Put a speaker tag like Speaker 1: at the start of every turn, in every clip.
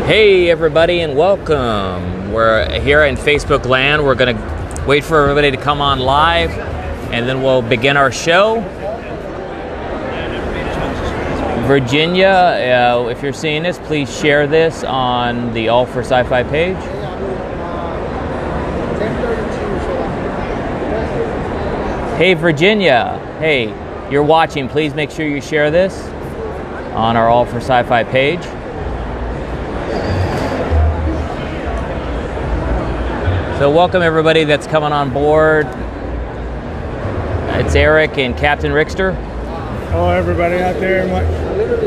Speaker 1: Hey everybody and welcome. We're here in Facebook land. We're going to wait for everybody to come on live and then we'll begin our show. Virginia, if you're seeing this, please share this on the AllForSciFi page. Hey Virginia, hey, you're watching. Please make sure you share this on our AllForSciFi page. So welcome everybody that's coming on board. It's Eric and Captain Rickster.
Speaker 2: Hello everybody out there.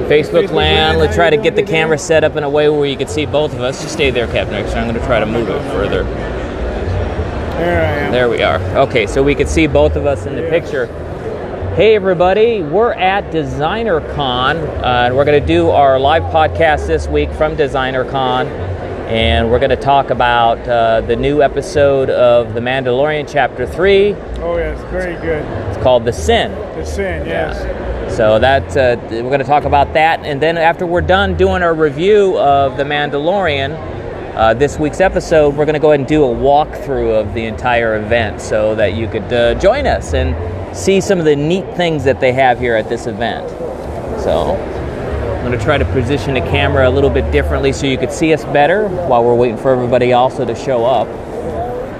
Speaker 1: Facebook land. Let's try to get the camera set up in a way where you can see both of us. Just stay there, Captain Rickster. I'm going to try to move it further.
Speaker 2: There I am.
Speaker 1: There we are. Okay, so we can see both of us in the picture. Hey everybody, we're at Designercon. We're going to do our live podcast this week from Designercon. And we're going to talk about the new episode of the Mandalorian Chapter 3.
Speaker 2: Oh yes, very good.
Speaker 1: It's called The Sin.
Speaker 2: The Sin, yes.
Speaker 1: Yeah. So that's we're going to talk about that. And then after we're done doing our review of the Mandalorian, this week's episode, we're going to go ahead and do a walkthrough of the entire event so that you could join us and see some of the neat things that they have here at this event. So I'm going to try to position the camera a little bit differently so you could see us better while we're waiting for everybody also to show up.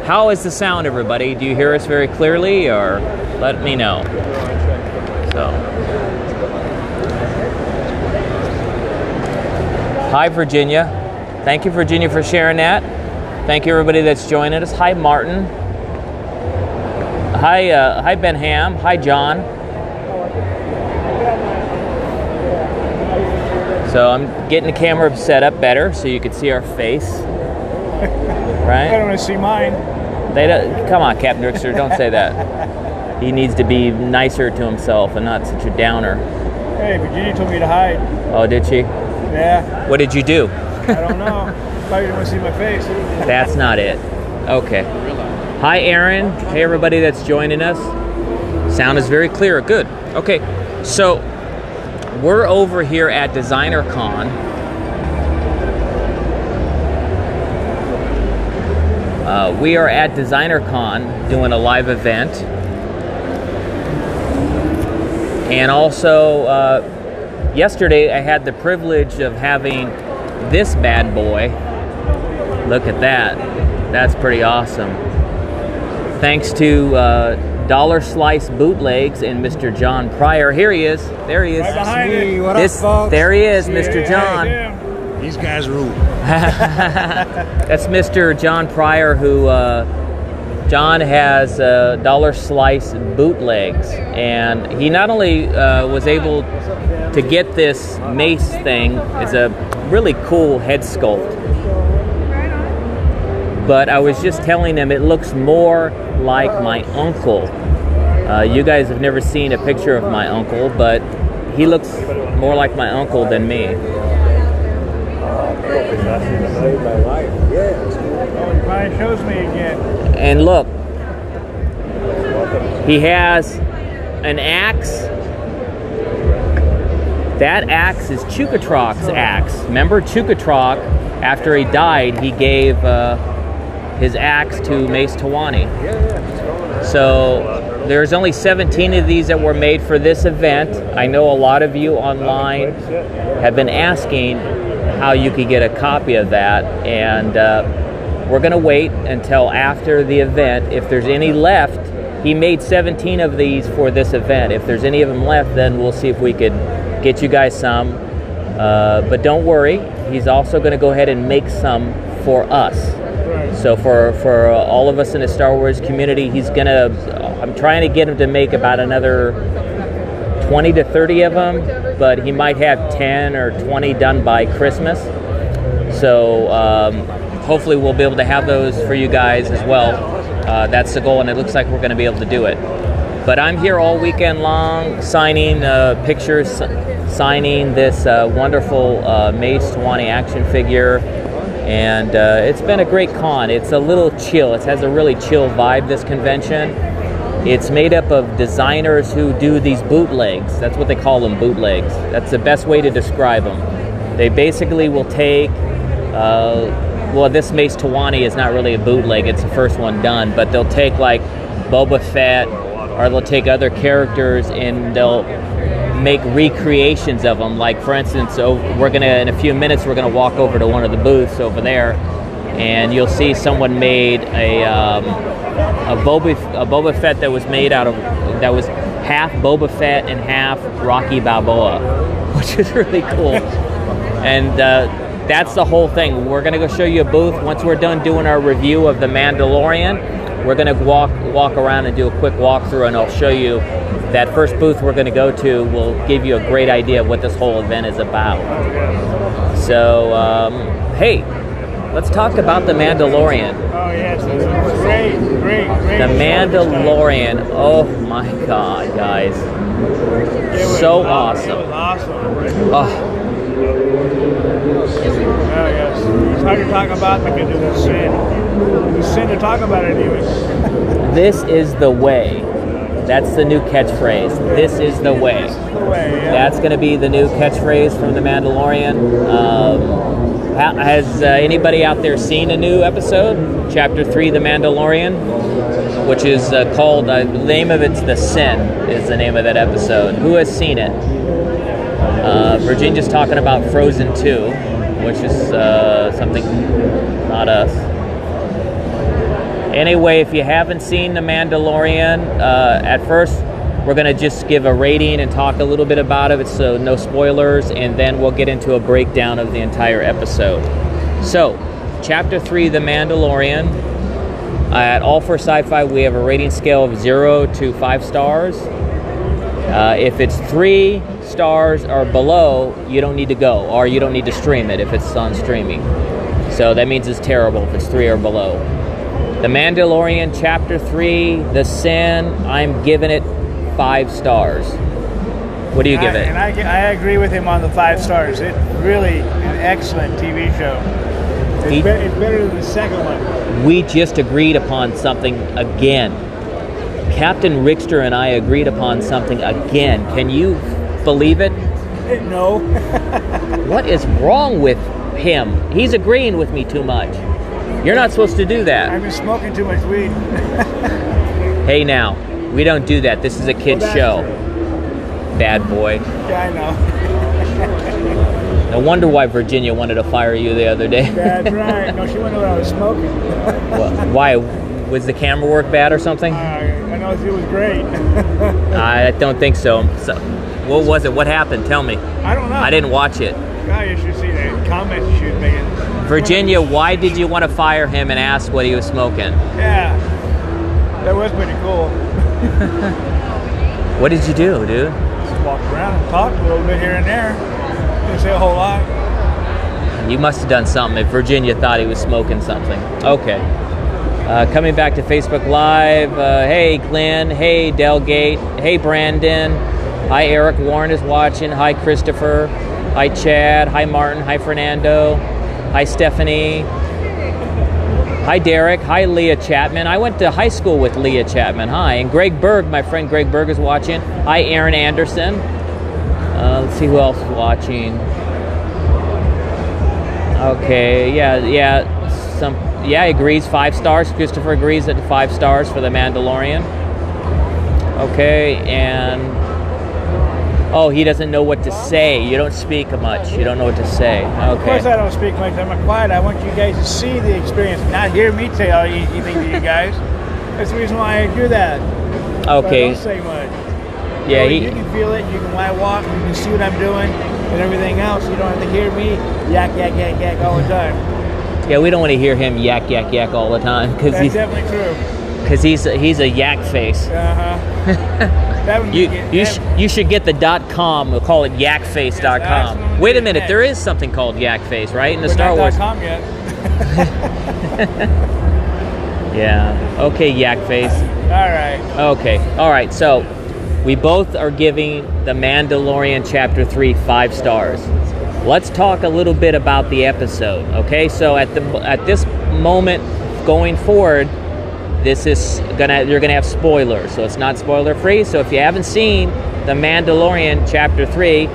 Speaker 1: How is the sound, everybody? Do you hear us very clearly, or let me know? So, hi, Virginia. Thank you, Virginia, for sharing that. Thank you, everybody that's joining us. Hi, Martin. Hi, Ben Ham. Hi, John. So I'm getting the camera set up better so you can see our face, right?
Speaker 2: I don't want to see mine.
Speaker 1: Come on, Captain Rickster, don't say that. He needs to be nicer to himself and not such a downer.
Speaker 2: Hey, Virginia told me to hide.
Speaker 1: Oh, did she?
Speaker 2: Yeah.
Speaker 1: What did you do?
Speaker 2: I don't know. Probably didn't want to see my face.
Speaker 1: That's not it. Okay. Hi, Aaron. Hey, everybody that's joining us. Sound is very clear. Good. Okay. So we're over here at Designercon. We are at Designercon doing a live event. And also, yesterday I had the privilege of having this bad boy. Look at that. That's pretty awesome. Thanks to Dollar Slice Bootlegs and Mr. John Pryor. Here he is. There he is.
Speaker 2: Right behind
Speaker 3: me.
Speaker 2: it.
Speaker 3: What up, folks?
Speaker 1: There he is,
Speaker 2: Yeah,
Speaker 1: Mr. John.
Speaker 2: yeah.
Speaker 3: These guys rule.
Speaker 1: That's Mr. John Pryor, who John has Dollar Slice Bootlegs, and he not only was able to get this mace thing. It's a really cool head sculpt, but I was just telling him it looks more like my uncle. You guys have never seen a picture of my uncle, but he looks more like my uncle than me.
Speaker 2: Oh, he finally shows me again.
Speaker 1: And look, he has an axe. That axe is Chukatrok's axe. Remember Chukatrok, after he died, he gave his axe to Mace Tawani. So there's only 17 of these that were made for this event. I know a lot of you online have been asking how you could get a copy of that, and we're going to wait until after the event. If there's any left, he made 17 of these for this event. If there's any of them left, then we'll see if we could get you guys some. But don't worry, he's also going to go ahead and make some for us. So for all of us in the Star Wars community, I'm trying to get him to make about another 20 to 30 of them, but he might have 10 or 20 done by Christmas. So hopefully we'll be able to have those for you guys as well. That's the goal, and it looks like we're going to be able to do it. But I'm here all weekend long signing pictures, signing this wonderful Mace Tawani action figure. And it's been a great con. It's a little chill. It has a really chill vibe, this convention. It's made up of designers who do these bootlegs. That's what they call them, bootlegs. That's the best way to describe them. They basically will take well, this Mace Tawani is not really a bootleg, it's the first one done, but they'll take like Boba Fett, or they'll take other characters and they'll make recreations of them. Like, for instance, we're gonna, in a few minutes, we're gonna walk over to one of the booths over there, and you'll see someone made a Boba Fett that was made out of, that was half Boba Fett and half Rocky Balboa, which is really cool. And that's the whole thing. We're gonna go show you a booth. Once we're done doing our review of The Mandalorian, we're gonna walk around and do a quick walkthrough, and I'll show you that first booth we're gonna go to will give you a great idea of what this whole event is about. So, hey, let's talk about The Mandalorian.
Speaker 2: Oh yes, that's great.
Speaker 1: The Mandalorian, oh my God, guys. So awesome.
Speaker 2: It was awesome.
Speaker 1: Oh.
Speaker 2: Oh yes. It's hard to talk about because of the sin. It's sin to talk about it even.
Speaker 1: This is the way. That's the new catchphrase. This is the way.
Speaker 2: This is the way, yeah.
Speaker 1: That's going to be the new catchphrase from The Mandalorian. Has anybody out there seen a new episode? Chapter 3, The Mandalorian, which is called, the name of it's The Sin, is the name of that episode. Who has seen it? Virginia's talking about Frozen 2, which is something, not us. Anyway, if you haven't seen The Mandalorian, at first we're going to just give a rating and talk a little bit about it, so no spoilers, and then we'll get into a breakdown of the entire episode. So, Chapter 3, The Mandalorian. At AllForSciFi, we have a rating scale of 0 to 5 stars. If it's 3 stars or below, you don't need to go, or you don't need to stream it if it's on streaming. So that means it's terrible if it's 3 or below. The Mandalorian Chapter 3, The Sin, I'm giving it 5 stars. What do you give it?
Speaker 2: And I agree with him on the 5 stars. It's really an excellent TV show. It's better than the second one.
Speaker 1: We just agreed upon something again. Captain Rickster and I agreed upon something again. Can you believe it?
Speaker 2: No.
Speaker 1: What is wrong with him? He's agreeing with me too much. You're not supposed to do that.
Speaker 2: I've been smoking too much weed.
Speaker 1: Hey now, we don't do that. This is a kid's show. True. Bad boy.
Speaker 2: Yeah, I know.
Speaker 1: No wonder why Virginia wanted to fire you the other day.
Speaker 2: That's right. No, she wouldn't know what I was smoking.
Speaker 1: Well, why? Was the camera work bad or something?
Speaker 2: I know it was great.
Speaker 1: I don't think so. What was it? What happened? Tell me.
Speaker 2: I don't know.
Speaker 1: I didn't watch it.
Speaker 2: God, you should see the comments she was making.
Speaker 1: Virginia, why did you want to fire him and ask what he was smoking?
Speaker 2: Yeah, that was pretty cool.
Speaker 1: What did you do, dude?
Speaker 2: Just walked around and talked a little bit here and there. Didn't say a whole lot.
Speaker 1: You must have done something if Virginia thought he was smoking something. Okay. Coming back to Facebook Live. Hey, Glenn. Hey, Delgate. Hey, Brandon. Hi, Eric Warren is watching. Hi, Christopher. Hi, Chad. Hi, Martin. Hi, Fernando. Hi, Stephanie. Hi, Derek. Hi, Leah Chapman. I went to high school with Leah Chapman. Hi. And Greg Berg, my friend Greg Berg is watching. Hi, Aaron Anderson. Let's see who else is watching. Okay, yeah, agrees 5 stars. Christopher agrees at 5 stars for The Mandalorian. Okay, and oh, he doesn't know what to say. You don't speak much. You don't know what to say. Okay.
Speaker 2: Of course I don't speak much. I'm quiet. I want you guys to see the experience, not hear me tell anything to you guys. That's the reason why I do that.
Speaker 1: Okay.
Speaker 2: I don't say much.
Speaker 1: Yeah,
Speaker 2: you can feel it. You can walk. You can see what I'm doing and everything else. You don't have to hear me yak all the time.
Speaker 1: Yeah, we don't want to hear him yak all the time
Speaker 2: That's definitely true.
Speaker 1: Because he's a yak face. You should get the .com. We'll call it yakface.com.
Speaker 2: Yes,
Speaker 1: wait a minute, there is something called yakface, right? In the Star Wars.
Speaker 2: .com yet.
Speaker 1: Yeah. Okay, yakface.
Speaker 2: All right.
Speaker 1: Okay. All right. So we both are giving The Mandalorian Chapter 3 5 stars. Let's talk a little bit about the episode. Okay. So at this moment going forward, you're gonna have spoilers. So it's not spoiler free. So if you haven't seen The Mandalorian Chapter 3,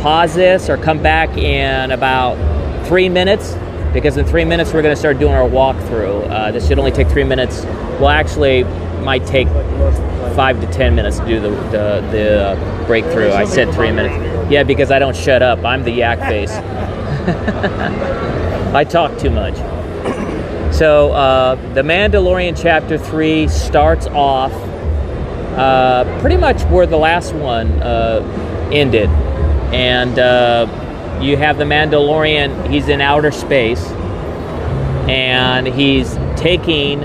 Speaker 1: pause this or come back in about 3 minutes because in 3 minutes we're going to start doing our walkthrough. This should only take 3 minutes. Well, actually, might take 5 to 10 minutes to do the breakthrough. I said 3 minutes. Yeah, because I don't shut up. I'm the yak face. I talk too much. So, The Mandalorian Chapter 3 starts off pretty much where the last one ended. And you have the Mandalorian, he's in outer space, and he's taking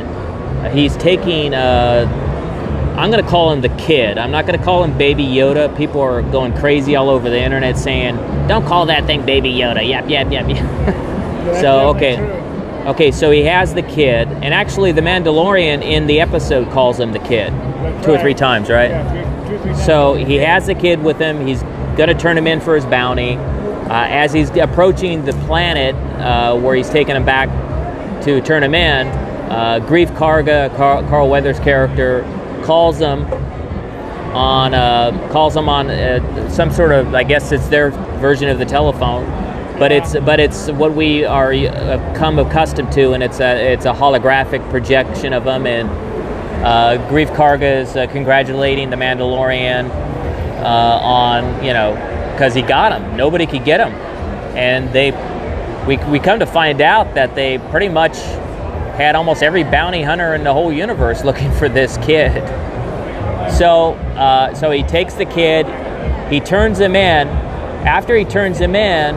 Speaker 1: I'm going to call him the kid. I'm not going to call him Baby Yoda. People are going crazy all over the internet saying, don't call that thing Baby Yoda. Yep. So, okay, so he has the kid, and actually the Mandalorian in the episode calls him the kid. That's 2 or 3 times, right?
Speaker 2: Yeah, 2 or 3 times.
Speaker 1: So he has the kid with him. He's going to turn him in for his bounty. As he's approaching the planet where he's taking him back to turn him in, Grief Karga, Carl Weathers' character, calls him on some sort of, I guess it's their version of the telephone, but it's what we are come accustomed to, and it's a holographic projection of him. And Grief Karga is congratulating the Mandalorian on, because he got him. Nobody could get him, and we come to find out that they pretty much had almost every bounty hunter in the whole universe looking for this kid. So he takes the kid, he turns him in. After he turns him in,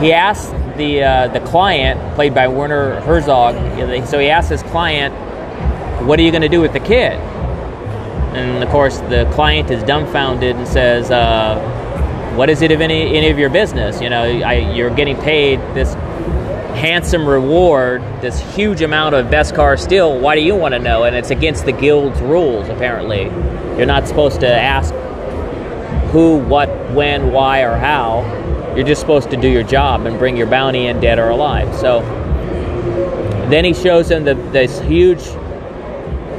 Speaker 1: he asks the client, played by Werner Herzog, so he asks his client, what are you going to do with the kid? And of course the client is dumbfounded and says, what is it of any of your business? You're getting paid this handsome reward, this huge amount of Beskar steel. Why do you want to know? And it's against the guild's rules, apparently. You're not supposed to ask who, what, when, why, or how. You're just supposed to do your job and bring your bounty in, dead or alive. So then he shows him this huge,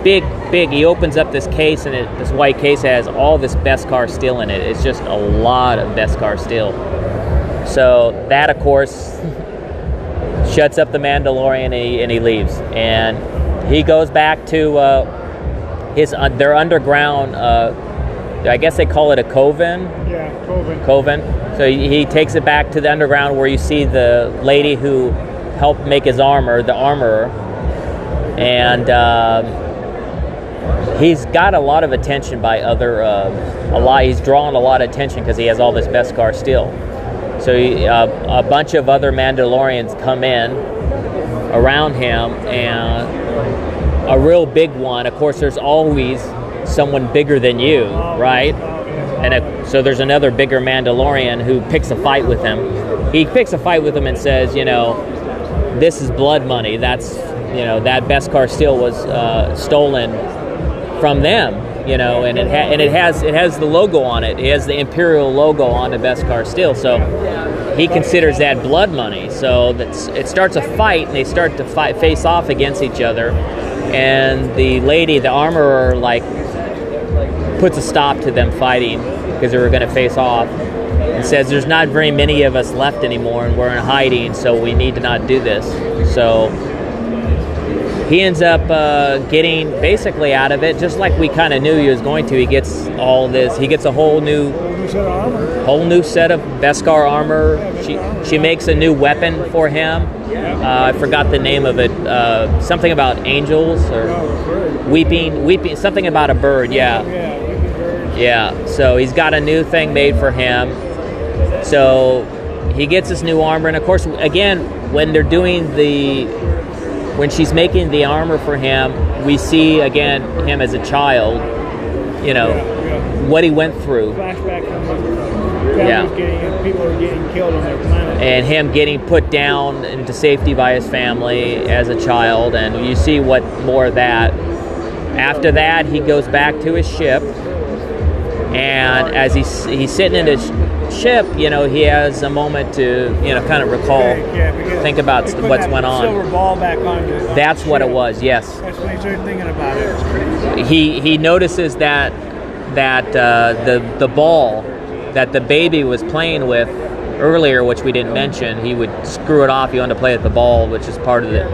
Speaker 1: big, he opens up this case, and this white case has all this Beskar steel in it. It's just a lot of Beskar steel. So that, of course, shuts up the Mandalorian, and he leaves. And he goes back to their underground, I guess they call it a coven?
Speaker 2: Yeah, coven.
Speaker 1: Coven. So he takes it back to the underground where you see the lady who helped make his armor, the armorer. And he's got a lot of attention by he's drawing a lot of attention because he has all this Beskar steel. So a bunch of other Mandalorians come in around him, and a real big one. Of course, there's always someone bigger than you, right? And so there's another bigger Mandalorian who picks a fight with him. He picks a fight with him and says, this is blood money. That's, that Beskar steel was stolen from them. And it has the logo on it. It has the Imperial logo on the Beskar steel. So he considers that blood money. So it starts a fight, and they start to face off against each other. And the lady, the armorer, puts a stop to them fighting because they were going to face off, and says there's not very many of us left anymore, and we're in hiding, so we need to not do this. So he ends up getting basically out of it, just like we kind of knew he was going to. He gets all this. He gets a whole new set of Beskar armor. She makes a new weapon for him. I forgot the name of it. Something about angels or weeping. Something about a bird. Yeah. So he's got a new thing made for him. So he gets this new armor, and of course, again, when she's making the armor for him, we see again him as a child, what he went through.
Speaker 2: Flashback people are getting killed on their planet.
Speaker 1: And him getting put down into safety by his family as a child, and you see what more of that. After that, he goes back to his ship, and as he's sitting in his ship, he has a moment to, kind of recall, think about what's went on.
Speaker 2: Silver ball back on
Speaker 1: That's what it was. Yes.
Speaker 2: That's when he started thinking about it.
Speaker 1: He notices that the ball that the baby was playing with earlier, which we didn't mention. He would screw it off. He wanted to play with the ball, which is part of the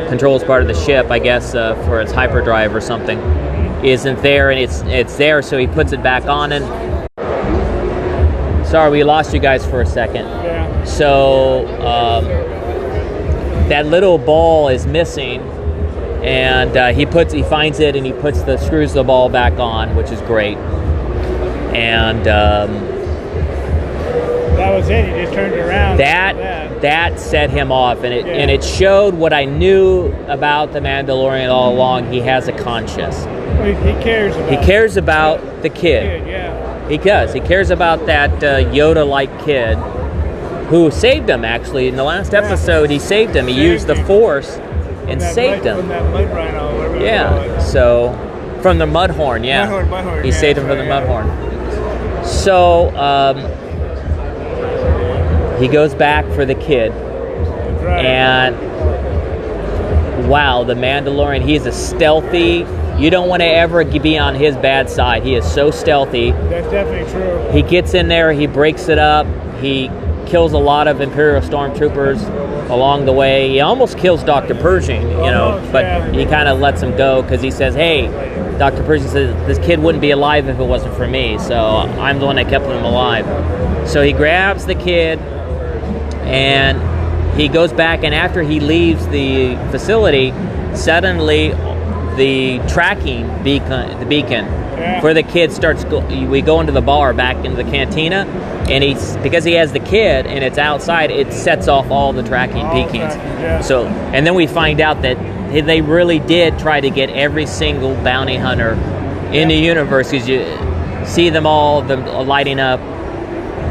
Speaker 1: controls part of the ship, I guess, for its hyperdrive or something. Isn't there, and it's there, so he puts it back on. And sorry, we lost you guys for a second.
Speaker 2: Yeah.
Speaker 1: So that little ball is missing, and he finds it, and he screws the ball back on, which is great. And
Speaker 2: that was it. He just turned around.
Speaker 1: That set him off, and it showed what I knew about the Mandalorian all along. He has a conscience.
Speaker 2: He cares about.
Speaker 1: He cares about the kid.
Speaker 2: Yeah.
Speaker 1: He does. He cares about that Yoda-like kid who saved him. Actually, in the last episode, he saved him. He used the Force and saved him.
Speaker 2: From that mud rhino, whatever you call it.
Speaker 1: So from the Mudhorn, yeah.
Speaker 2: Mudhorn,
Speaker 1: He saved him from the Mudhorn. So he goes back for the kid,
Speaker 2: Right.
Speaker 1: and wow, the Mandalorian. He's a stealthy. You don't want to ever be on his bad side. He is so stealthy.
Speaker 2: That's definitely true.
Speaker 1: He gets in there, he breaks it up, he kills a lot of Imperial stormtroopers along the way. He almost kills Dr. Pershing, but he kind of lets him go because he says, hey, Dr. Pershing says, this kid wouldn't be alive if it wasn't for me, so I'm the one that kept him alive. So he grabs the kid, and he goes back, and after he leaves the facility, suddenly the tracking beacon for the kid starts. We go into the bar, back into the cantina, and because he has the kid and it's outside, it sets off all the tracking beacons. So, and then we find out that they really did try to get every single bounty hunter in the universe, because you see them all lighting up,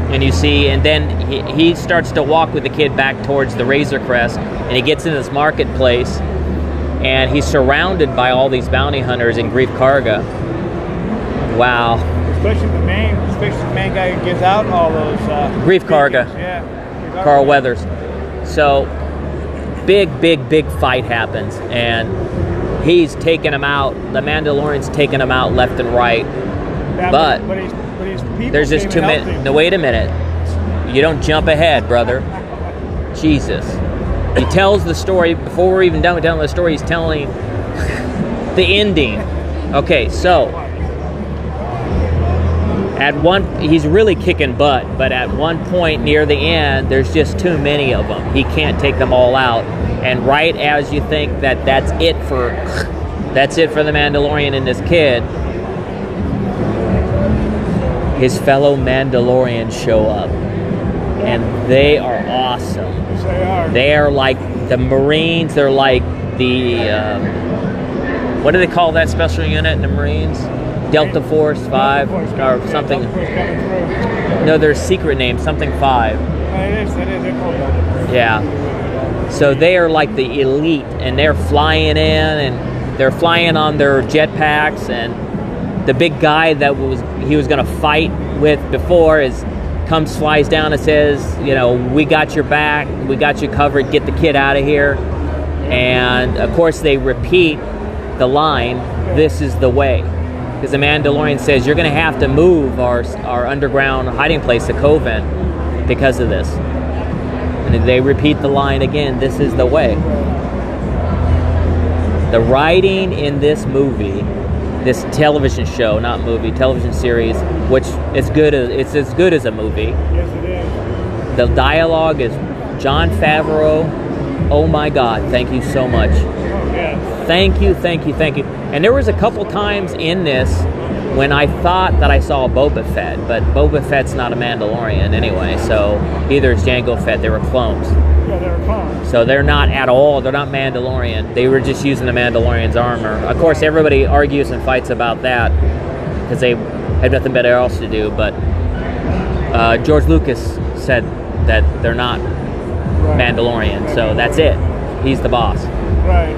Speaker 1: and you see, and then he starts to walk with the kid back towards the Razor Crest, and he gets in this marketplace. And he's surrounded by all these bounty hunters in Grief Karga. Wow.
Speaker 2: Especially the main guy who gives out all those.
Speaker 1: Grief Karga.
Speaker 2: Yeah.
Speaker 1: Carl Weathers. So, big fight happens, and he's taking him out. The Mandalorian's taking him out left and right. But
Speaker 2: his people
Speaker 1: there's just 2 minutes. No, wait a minute. You don't jump ahead, brother. Jesus. He tells the story, before we're even done with telling the story, he's telling the ending. Okay, so, he's really kicking butt, but at one point near the end, there's just too many of them. He can't take them all out. And right as you think that that's it for the Mandalorian and this kid, his fellow Mandalorians show up. And they are awesome. They are like the Marines. They're like the what do they call that special unit in the Marines? Delta Force 5 or something. No, there's a secret name, something 5.
Speaker 2: It is. They're called Delta Force.
Speaker 1: Yeah. So they are like the elite, and they're flying in, and they're flying on their jetpacks, and the big guy that he was going to fight with before flies down and says, we got your back, we got you covered, get the kid out of here. And of course they repeat the line, this is the way. Because the Mandalorian says, you're going to have to move our underground hiding place, the Coven, because of this. And they repeat the line again, this is the way. The writing in this movie, this television show, not movie, television series, which it's as good as a movie.
Speaker 2: Yes, it is.
Speaker 1: The dialogue is Jon Favreau. Oh my God, thank you so much.
Speaker 2: Oh, yes.
Speaker 1: Thank you. And there was a couple times in this when I thought that I saw Boba Fett, but Boba Fett's not a Mandalorian anyway, so either it's Jango Fett, they were clones.
Speaker 2: Yeah, they were clones.
Speaker 1: So they're not at all, they're not Mandalorian. They were just using the Mandalorian's armor. Of course, everybody argues and fights about that because they had nothing better else to do, but George Lucas said that they're not Mandalorian, so that's it. He's the boss.
Speaker 2: Right.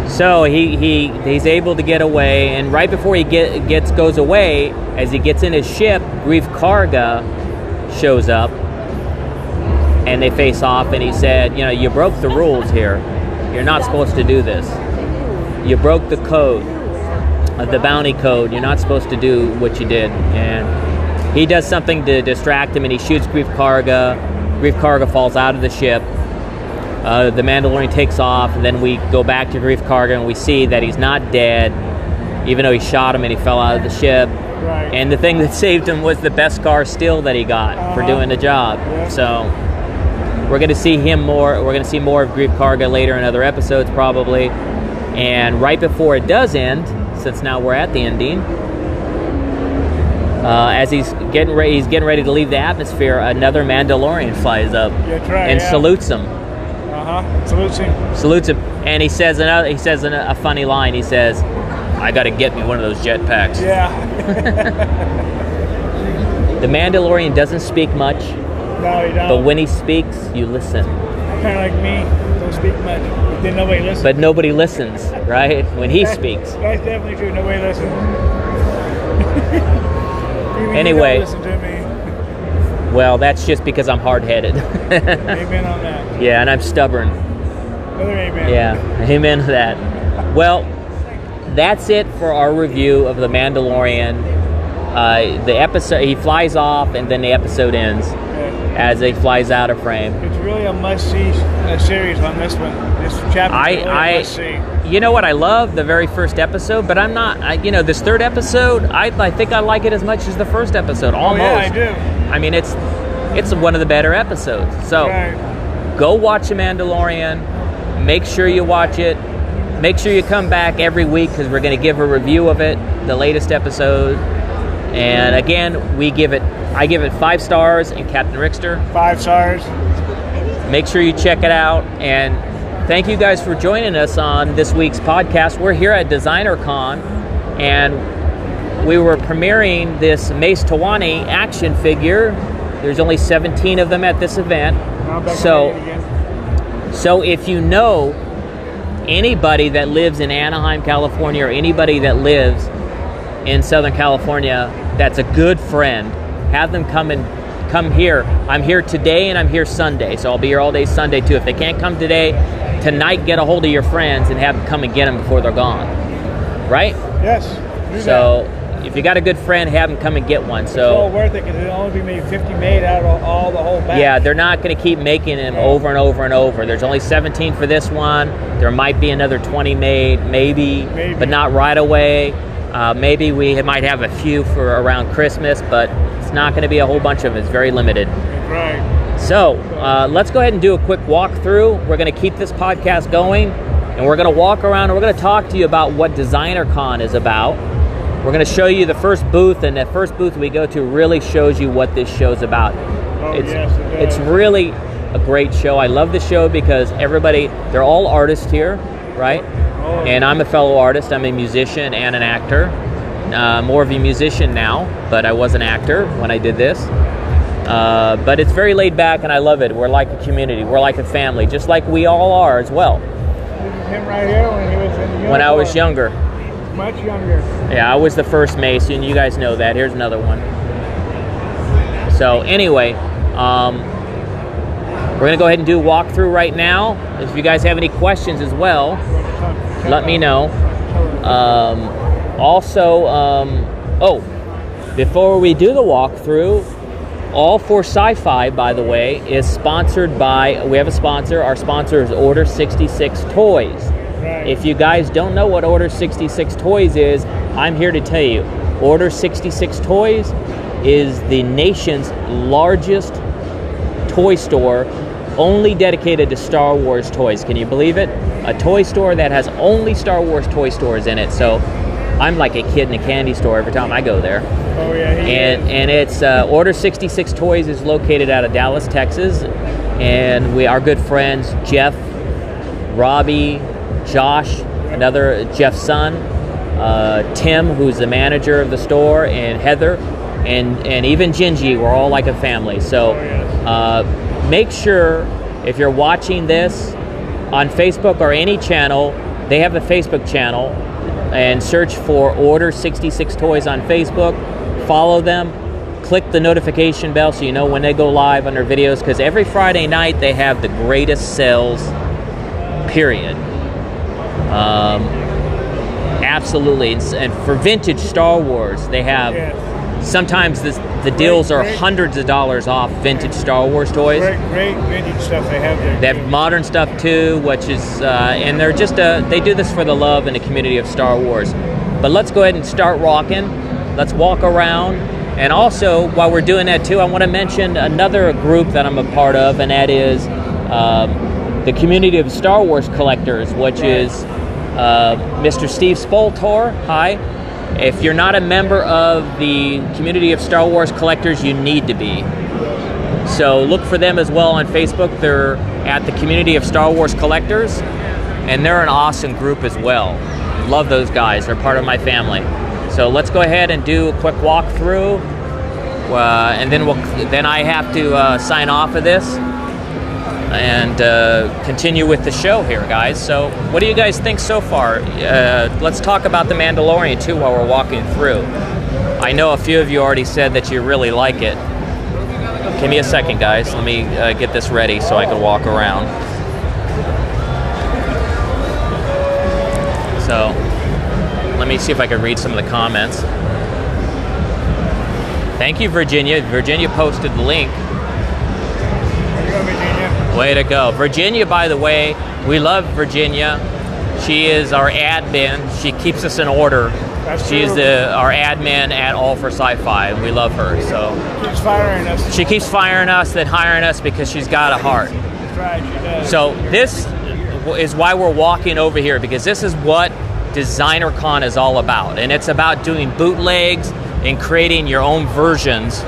Speaker 1: So he's able to get away, and right before he goes away, as he gets in his ship, Grief Karga shows up, and they face off, and he said, you broke the rules here. You're not supposed to do this. You broke the code, the bounty code. You're not supposed to do what you did. And he does something to distract him, and he shoots Grief Karga. Grief Karga falls out of the ship. The Mandalorian takes off, and then we go back to Grief Karga, and we see that he's not dead, even though he shot him and he fell out of the ship.
Speaker 2: Right.
Speaker 1: And the thing that saved him was the Beskar still that he got for doing the job.
Speaker 2: Yeah.
Speaker 1: So we're going to see him more. We're going to see more of Grief Karga later in other episodes, probably. And right before it does end, since now we're at the ending, as he's getting ready to leave the atmosphere, another Mandalorian flies up and salutes him. Salutes him, and he says a funny line. He says, "I got to get me one of those jetpacks."
Speaker 2: Yeah.
Speaker 1: The Mandalorian doesn't speak much.
Speaker 2: No, he don't.
Speaker 1: But when he speaks, you listen.
Speaker 2: Kind of like me. Don't speak much. But then nobody listens.
Speaker 1: But nobody listens, right? When he speaks.
Speaker 2: That's definitely true. Nobody listens.
Speaker 1: Anyway.
Speaker 2: Listen to me.
Speaker 1: Well, that's just because I'm hard-headed.
Speaker 2: Amen on that.
Speaker 1: Yeah, and I'm stubborn.
Speaker 2: Another amen.
Speaker 1: Yeah, amen to that. Well, that's it for our review of The Mandalorian. The episode, he flies off, and then the episode ends as he flies out of frame.
Speaker 2: It's really a must-see series on this one. This chapter is really a must-see.
Speaker 1: You know what? I love the very first episode, but I'm not. This third episode, I think I like it as much as the first episode. Almost.
Speaker 2: Oh yeah, I do.
Speaker 1: I mean, it's one of the better episodes. So go watch The Mandalorian. Make sure you watch it. Make sure you come back every week because we're going to give a review of it, the latest episode. And again, I give it 5 stars in Captain Rickster. 5 stars. Make sure you check it out. And thank you guys for joining us on this week's podcast. We're here at Designercon, and we were premiering this Mace Tawani action figure. There's only 17 of them at this event. So if you know anybody that lives in Anaheim, California, or anybody that lives in Southern California that's a good friend, have them come here. I'm here today and I'm here Sunday, so I'll be here all day Sunday too. If they can't come tonight, get a hold of your friends and have them come and get them before they're gone. Right?
Speaker 2: Yes.
Speaker 1: So if you got a good friend, have them come and get one.
Speaker 2: It's all worth it because it'll only be maybe 50 made out of the whole batch.
Speaker 1: Yeah, they're not going to keep making them over and over and over. There's only 17 for this one. There might be another 20 made, maybe. But not right away. Maybe we might have a few for around Christmas, but it's not going to be a whole bunch of them. It's very limited.
Speaker 2: Right.
Speaker 1: So let's go ahead and do a quick walkthrough. We're going to keep this podcast going, and we're going to walk around, and we're going to talk to you about what Designercon is about. We're going to show you the first booth, and the first booth we go to really shows you what this show's about. It's really a great show. I love the show because they're all artists here, right? And I'm a fellow artist. I'm a musician and an actor. More of a musician now, but I was an actor when I did this. But it's very laid back, and I love it. We're like a community. We're like a family, just like we all are as well.
Speaker 2: This is him right here when he was in the uniform.
Speaker 1: When I was younger.
Speaker 2: Much younger.
Speaker 1: Yeah, I was the first Mace, and you guys know that. Here's another one. So anyway, we're going to go ahead and do a walkthrough right now. If you guys have any questions as well, let me know. Before we do the walkthrough, AllForSciFi, by the way, is sponsored by, we have a sponsor. Our sponsor is Order 66 Toys. If you guys don't know what Order 66 Toys is, I'm here to tell you. Order 66 Toys is the nation's largest toy store, only dedicated to Star Wars toys. Can you believe it? A toy store that has only Star Wars toy stores in it. So I'm like a kid in a candy store every time I go there.
Speaker 2: Oh yeah.
Speaker 1: And it's Order 66 Toys is located out of Dallas, Texas, and our good friends Jeff, Robbie, Josh, another Jeff's son, Tim, who's the manager of the store, and Heather, and even Gingy. We're all like a family. So make sure if you're watching this on Facebook or any channel, they have a Facebook channel, and search for Order 66 Toys on Facebook. Follow them. Click the notification bell so you know when they go live on their videos, because every Friday night they have the greatest sales, period. Absolutely. And for vintage Star Wars, they have sometimes the deals are hundreds of dollars off vintage Star Wars toys.
Speaker 2: Great vintage stuff they have there.
Speaker 1: They have modern stuff too, which is, and they're just, they do this for the love and the community of Star Wars. But let's go ahead and start rocking. Let's walk around. And also, while we're doing that too, I want to mention another group that I'm a part of, and that is the community of Star Wars collectors, which is Mr. Steve Spoltor. Hi. If you're not a member of the community of Star Wars collectors, you need to be. So look for them as well on Facebook. They're at the community of Star Wars collectors, and they're an awesome group as well. Love those guys. They're part of my family. So let's go ahead and do a quick walkthrough, and then I have to sign off of this and continue with the show here, guys. So what do you guys think so far? Let's talk about The Mandalorian too while we're walking through. I know a few of you already said that you really like it. Give me a second, guys. Let me get this ready so I can walk around. So let me see if I can read some of the comments. Thank you, Virginia. Virginia posted the link. Way to go. Virginia, by the way, we love Virginia. She is our admin. She keeps us in order. She's our admin at AllForSciFi, and we love her. So
Speaker 2: Keeps firing us.
Speaker 1: she keeps firing us, then hiring us because she's got a heart.
Speaker 2: That's right, she does.
Speaker 1: So this is why we're walking over here, because this is what Designercon is all about. And it's about doing bootlegs and creating your own versions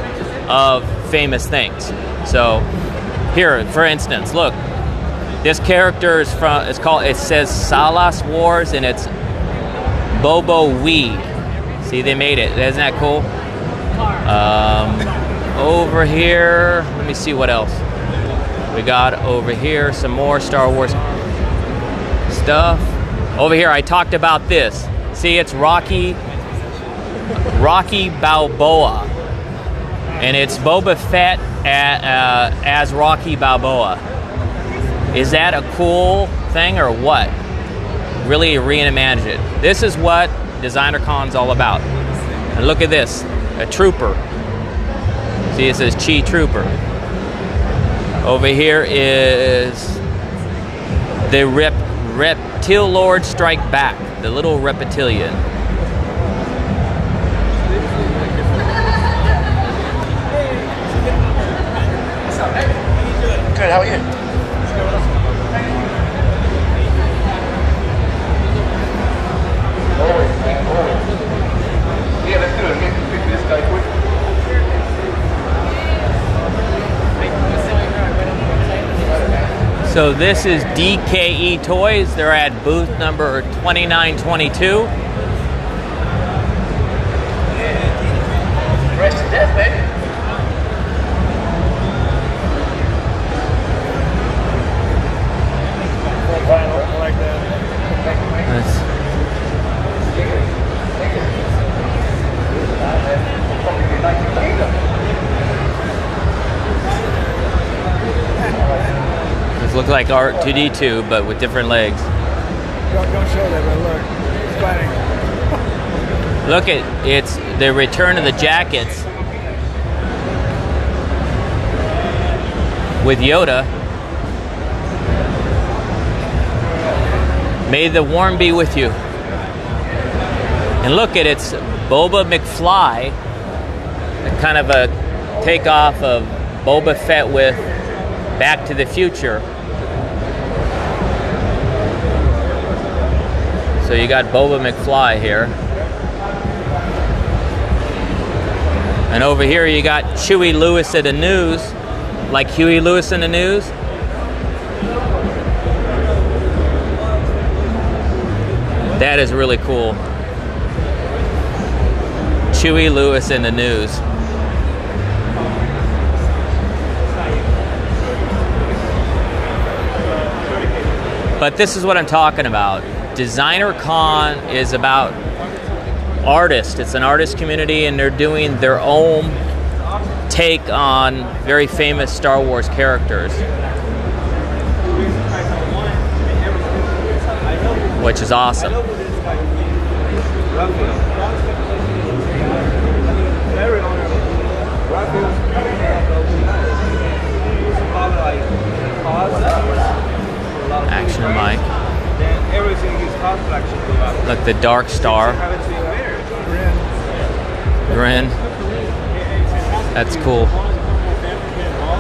Speaker 1: of famous things. So here, for instance, look, this character is from, it says Salas Wars, and it's Bobo Weed. See, they made it. Isn't that cool? Over here, let me see what else. We got over here some more Star Wars stuff. Over here, I talked about this. See, it's Rocky Balboa. And it's Boba Fett as Rocky Balboa. Is that a cool thing or what? Really reimagine it. This is what Designercon's all about. And look at this, a trooper. See, it says Chi Trooper. Over here is the Reptile Lord Strike Back, the little reptilian.
Speaker 3: Good, how are you? Always, man, always. Yeah, let's do it. Let's pick this guy quick.
Speaker 1: So this is DKE Toys. They're at booth number 2922.
Speaker 3: Fresh to death, baby.
Speaker 2: I like that.
Speaker 1: This looks like R2D2, but with different legs.
Speaker 2: Don't show that, but look. It's funny.
Speaker 1: Look at, it's the return of the jackets with Yoda. May the warm be with you. And look at, it's Boba McFly, kind of a takeoff of Boba Fett with Back to the Future. So you got Boba McFly here. And over here you got Chewie Lewis at the news, like Huey Lewis in the news. That is really cool. Chewie Lewis in the news. But this is what I'm talking about. Designercon is about artists. It's an artist community, and they're doing their own take on very famous Star Wars characters, which is awesome.
Speaker 2: Very
Speaker 1: Look, the Dark Star. Grin. That's cool.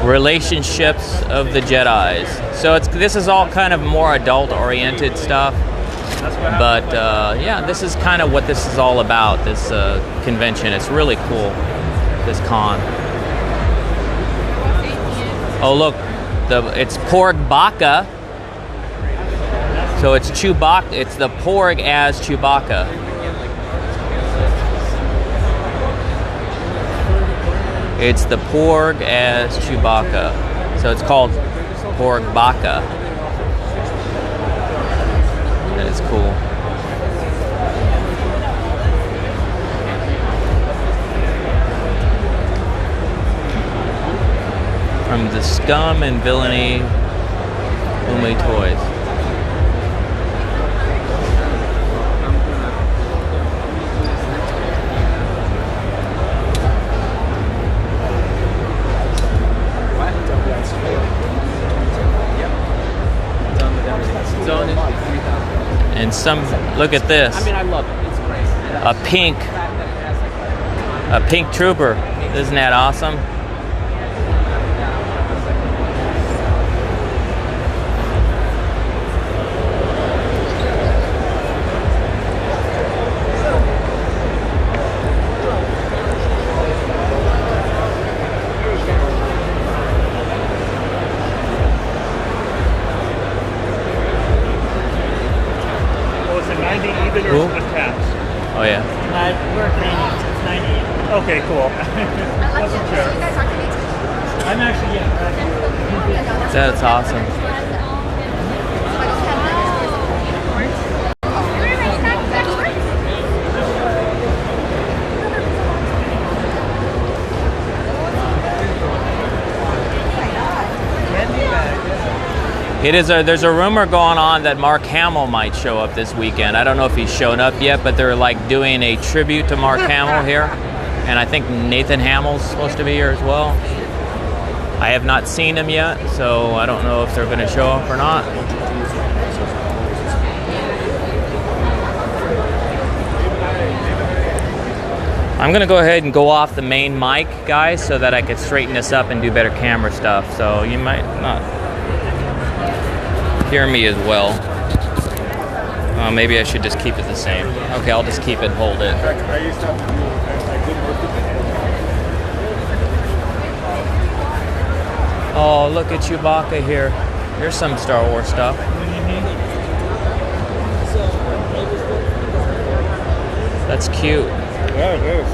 Speaker 1: Relationships of the Jedis. So this is all kind of more adult-oriented stuff. But yeah, this is kind of what this is all about, this convention. It's really cool, this con. Oh look, it's Porg Baka. So it's Chewbacca, it's the Porg as Chewbacca. It's the Porg as Chewbacca. So it's called Porg Baka. That is cool. From the Scum and Villainy Ume Toys. And some, look at this.
Speaker 4: I mean, I love it. It's great.
Speaker 1: A pink trooper. Isn't that awesome? Oh yeah.
Speaker 2: We're Canadian, so it's 98. Okay, cool. Wasn't sure. I'm actually, yeah.
Speaker 1: That's awesome. There's a rumor going on that Mark Hamill might show up this weekend. I don't know if he's shown up yet, but they're like doing a tribute to Mark Hamill here. And I think Nathan Hamill's supposed to be here as well. I have not seen him yet, so I don't know if they're going to show up or not. I'm going to go ahead and go off the main mic, guys, so that I could straighten this up and do better camera stuff. So you might not hear me as well. Maybe I should just keep it the same. Okay, I'll just keep it, hold it. Oh, look at Chewbacca here. Here's some Star Wars stuff. That's cute.
Speaker 2: Yeah, it is.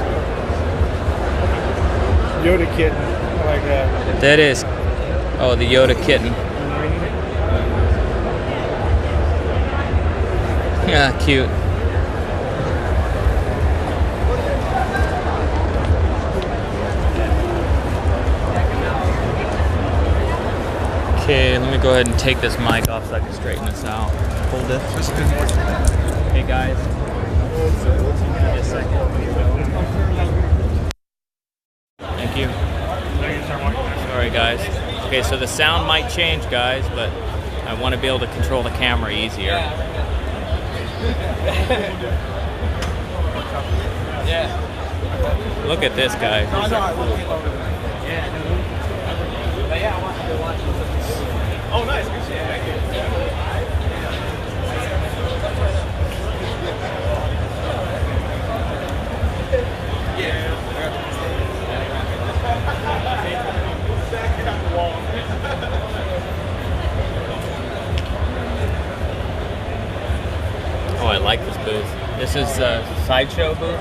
Speaker 2: Yoda kitten. I like that.
Speaker 1: That is. Oh, the Yoda kitten. Yeah, cute. Okay, let me go ahead and take this mic off so I can straighten this out. Hold it. Hey guys. Give me a second. Thank you. Sorry guys. Okay, so the sound might change, guys, but I want to be able to control the camera easier. Yeah. Look at this guy.
Speaker 3: Oh, nice.
Speaker 1: Oh, I like this booth. This is a sideshow booth.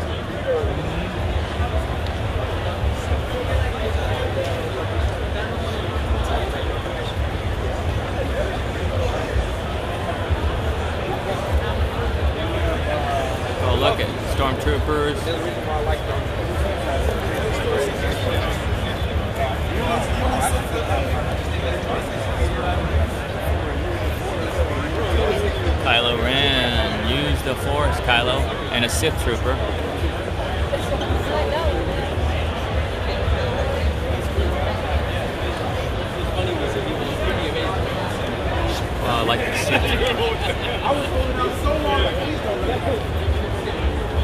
Speaker 1: Oh, look at stormtroopers. Kylo Ren, use the Force, Kylo, and a Sith trooper. like the Sith.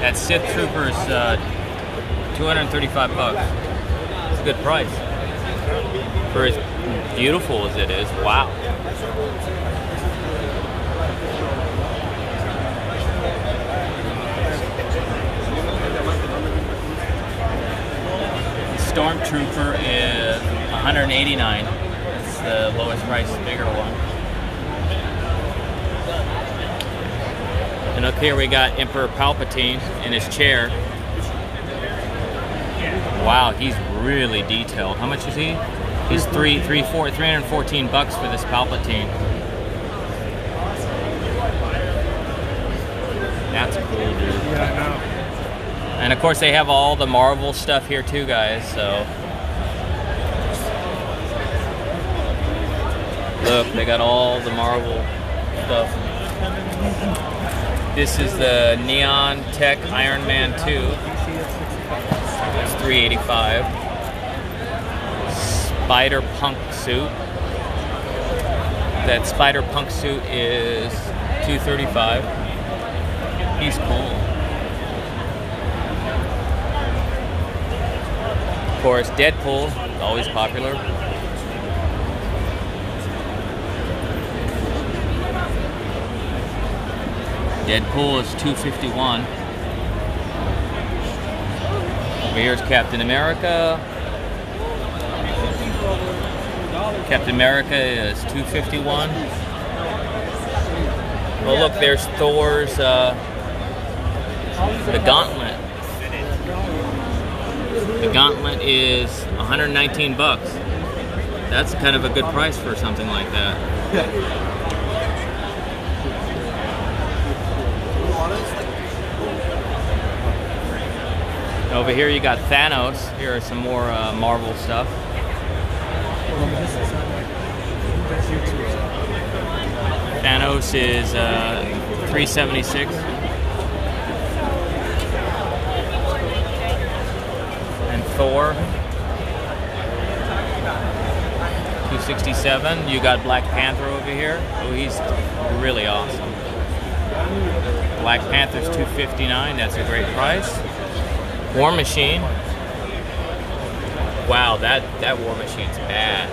Speaker 1: That Sith Trooper's $235. It's a good price for as beautiful as it is. Wow. Stormtrooper is $189. It's the lowest price, bigger one. And up here we got Emperor Palpatine in his chair. Wow, he's really detailed. How much is he? He's $314 for this Palpatine. That's cool, dude.
Speaker 2: Yeah, I know.
Speaker 1: And of course they have all the Marvel stuff here too, guys, so. Look, they got all the Marvel stuff. This is the Neon Tech Iron Man 2. That's $385. Spider-Punk suit. That Spider-Punk suit is $235. He's cool. Of course, Deadpool, always popular. Deadpool is $251. Over here's Captain America. Captain America is $251. Well, look, there's Thor's the Gauntlet. The Gauntlet is $119. That's kind of a good price for something like that. Over here you got Thanos. Here are some more Marvel stuff. Thanos is $376. And Thor, $267. You got Black Panther over here. Oh, he's really awesome. Black Panther's $259. That's a great price. War Machine. Wow, that War Machine's bad.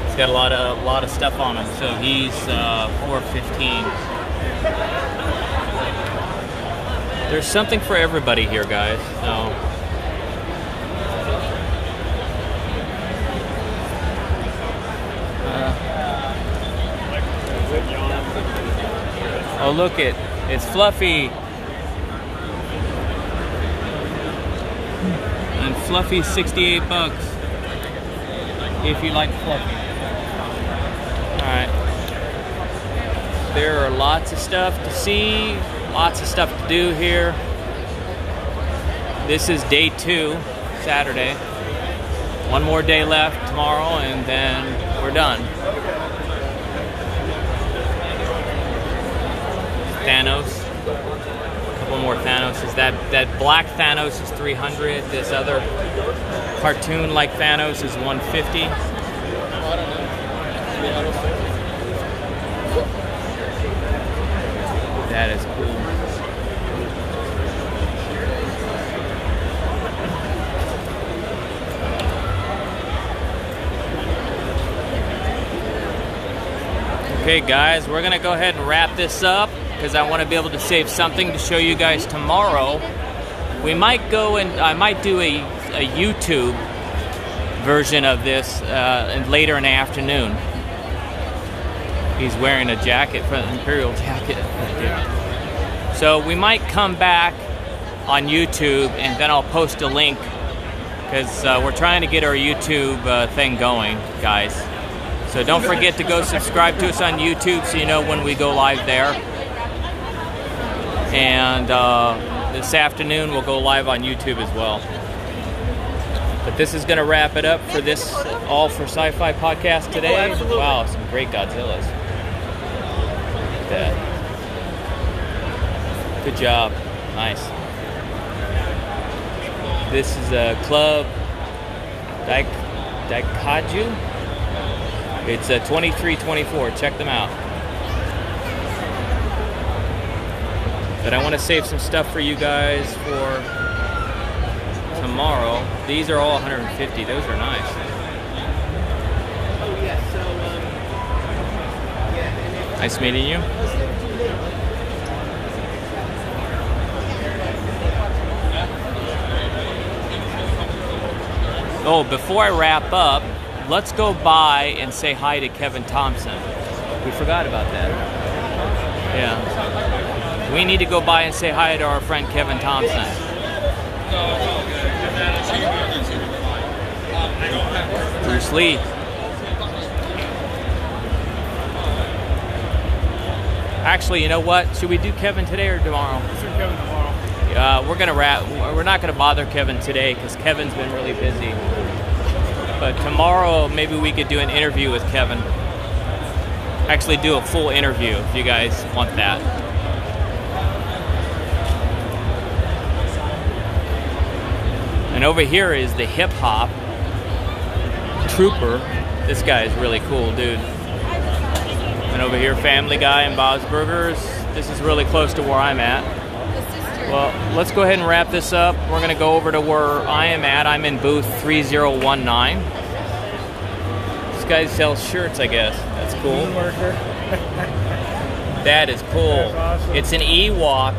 Speaker 1: He's got a lot of stuff on him, so he's $415. There's something for everybody here, guys. So. Oh, look it's Fluffy. And Fluffy's $68 if you like Fluffy. Alright. There are lots of stuff to see, lots of stuff to do here. This is day 2, Saturday. One more day left tomorrow and then we're done. Thanos. One more Thanos. Is that black Thanos is $300. This other cartoon like Thanos is $150. That is cool. Okay, guys, we're gonna go ahead and wrap this up, because I want to be able to save something to show you guys tomorrow. We might go and I might do a YouTube version of this later in the afternoon. He's wearing a jacket, an Imperial jacket. So we might come back on YouTube and then I'll post a link, because we're trying to get our YouTube thing going, guys. So don't forget to go subscribe to us on YouTube so you know when we go live there. And this afternoon we'll go live on YouTube as well. But this is going to wrap it up for this AllForSciFi podcast today. Oh, wow, some great Godzillas. Look at that. Good job. Nice. This is a Club Daikaju. It's 2324. Check them out. But I want to save some stuff for you guys for tomorrow. These are all 150. Those are nice.
Speaker 4: Oh yeah, so
Speaker 1: Nice meeting you. Oh, before I wrap up, let's go by and say hi to Kevin Thompson. We forgot about that. Yeah. We need to go by and say hi to our friend Kevin Thompson. Bruce Lee. Actually, you know what? Should we do Kevin today or tomorrow?
Speaker 2: Let's do Kevin tomorrow.
Speaker 1: We're gonna wrap. We're not gonna bother Kevin today because Kevin's been really busy. But tomorrow, maybe we could do an interview with Kevin. Actually, do a full interview if you guys want that. And over here is the hip hop trooper. This guy is really cool, dude. And over here, Family Guy and Bob's Burgers. This is really close to where I'm at. Well, let's go ahead and wrap this up. We're going to go over to where I am at. I'm in booth 3019. This guy sells shirts, I guess. That's cool.
Speaker 2: Worker.
Speaker 1: That is cool.
Speaker 2: That's awesome.
Speaker 1: It's an Ewok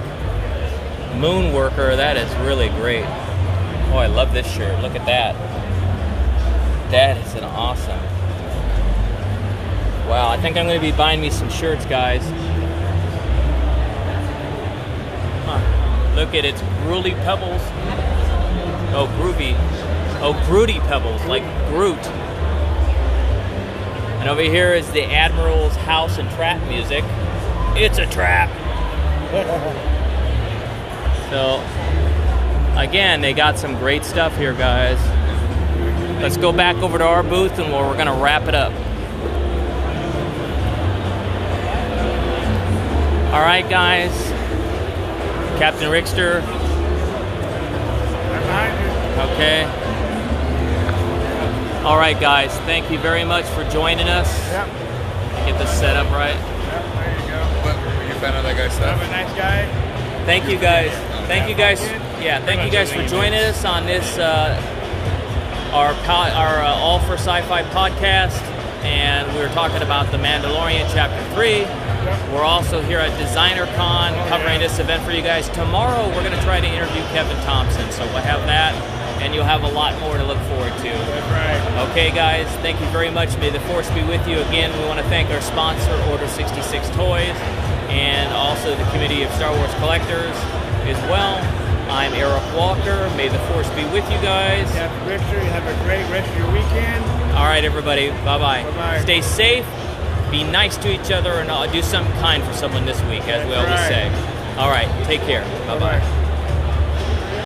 Speaker 1: moon worker. That is really great. Oh, I love this shirt. Look at that. That is an awesome. Wow, I think I'm going to be buying me some shirts, guys. Look at its Groovy Pebbles. Oh, groovy. Oh, Groody Pebbles, like Groot. And over here is the Admiral's House and Trap music. It's a trap. So, again, they got some great stuff here, guys. Let's go back over to our booth and we're going to wrap it up. All right, guys. Captain Rickster.
Speaker 2: I'm behind you.
Speaker 1: Okay. All right, guys. Thank you very much for joining us.
Speaker 2: Yep.
Speaker 1: Get this set up right.
Speaker 2: Yep, there you go.
Speaker 3: What, were you a fan of that guy's stuff?
Speaker 2: Have a nice guy.
Speaker 1: Thank you, guys. Thank you, guys. Yeah, thank you guys for joining us on this our AllForSciFi podcast, and we were talking about the Mandalorian Chapter 3. We're also here at Designercon covering this event for you guys. Tomorrow we're going to try to interview Kevin Thompson, so we'll have that, and you'll have a lot more to look forward to.
Speaker 2: That's right.
Speaker 1: Okay, guys, thank you very much. May the force be with you. Again, we want to thank our sponsor, Order 66 Toys, and also the community of Star Wars collectors as well. I'm Eric Walker. May the force be with you guys.
Speaker 2: Captain Richter, you have a great rest of your weekend.
Speaker 1: All right, everybody. Bye-bye.
Speaker 2: Bye-bye.
Speaker 1: Stay safe. Be nice to each other, and do something kind for someone this week, as we always
Speaker 2: right.
Speaker 1: say. All right, take care. Bye-bye.